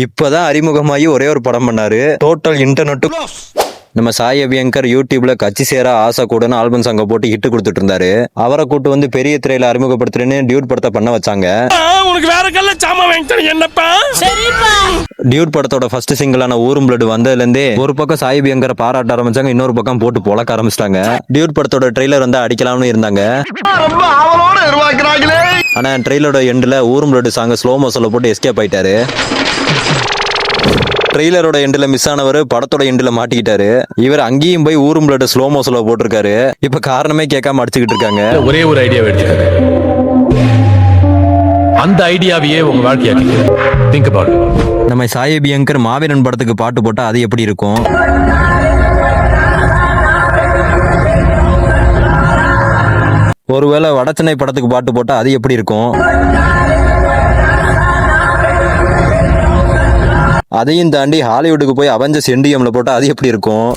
இப்பதான் அறிமுகமாகி ஒரே ஒரு படம் பண்ணாரு, டோட்டல் இன்டர்நெட். நம்ம சாய் அபியங்கர் யூடியூப்ல கட்சி சேர ஆசை கூடன்னு ஆல்பம் சாங்க போட்டு ஹிட் கொடுத்துட்டு இருந்தாரு. அவரை கூட்டு வந்து பெரிய திரையில அறிமுகப்படுத்துறேன்னு டியூட் படத்தை பண்ண வச்சாங்க. உனக்கு வேற கல்ல சாமா வாங்கிட்டேன் என்னப்பா. டியூட் படத்தோட ஃபர்ஸ்ட் சிங்கிளான ஊரும் பிளட் வந்ததுல இருந்தே ஒரு பக்கம் சாய் அபியங்கரை பாராட்ட ஆரம்பிச்சாங்க, இன்னொரு பக்கம் போட்டு பொளக்க ஆரம்பிச்சிட்டாங்க. டியூட் படத்தோட ட்ரெய்லர் வந்து அடிக்கலாம்னு இருந்தாங்க. ஆனா ட்ரெய்லரோட எண்ட்ல ஊரும் பிளட் சாங் ஸ்லோ மோஷன்ல போட்டு எஸ்கேப் ஆயிட்டாரு. ட்ரெய்லரோட எண்டில் மிஸ் ஆனவர் படத்தோட எண்டில் மாட்டிக்கிட்டாரு. இவர் அங்கேயும் போய் ஊரும் பிளட் ஸ்லோ மோஷன்ல போட்டிருக்காரு. இப்ப காரணமே கேட்காம அடிச்சுக்கிட்டு இருக்காங்க. ஒரே ஒரு ஐடியா எடுத்துக்காரு, அந்த ஐடியாவையே உங்க வாழ்க்கையாக்கி திங்க் அபௌட். நம்ம சாய் அபியங்கர் மாவீரன் படத்துக்கு பாட்டு போட்டா அது எப்படி இருக்கும்? ஒருவேளை வடச்சென்னை படத்துக்கு பாட்டு போட்டா அது எப்படி இருக்கும்? அதையும் தாண்டி ஹாலிவுட்டுக்கு போய் அவெஞ்சர்ஸ் என்டிஎம்ல போட்டா அது எப்படி இருக்கும்?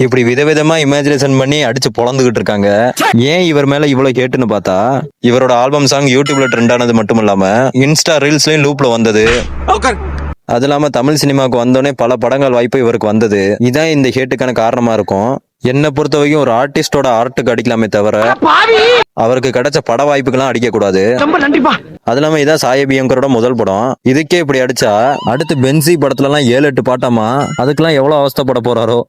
இப்படி விதவிதமா இமேஜினேஷன் பண்ணி அடிச்சு பொழந்துகிட்டு இருக்காங்க. ஏன் இவர் மேல இவ்வளவு கேட்டுன்னு பார்த்தா, இவரோட ஆல்பம் சாங் யூடியூப்ல ட்ரெண்ட் ஆனது மட்டும் இல்லாம இன்ஸ்டா ரீல்ஸ்லயும் லூப்ல வந்தது. அது இல்லாம தமிழ் சினிமாவுக்கு வந்தோடனே பல படங்கள் வாய்ப்பு இவருக்கு வந்தது. இதான் இந்த ஹேட்டுக்கான காரணமா இருக்கும். என்ன பொறுத்த வரைக்கும் ஒரு ஆர்டிஸ்டோட ஆர்ட்டுக்கு அடிக்கலாமே தவிர அவருக்கு கிடைச்ச பட வாய்ப்புக்கெல்லாம் அடிக்க கூடாது. அது இல்லாம இதான் சாய் அபியங்கரோட முதல் படம். இதுக்கே இப்படி அடிச்சா அடுத்து பென்சி படத்துல எல்லாம் 7-8 பாட்டாமா, அதுக்கெல்லாம் எவ்வளவு அவஸ்தைப்பட போறாரோ.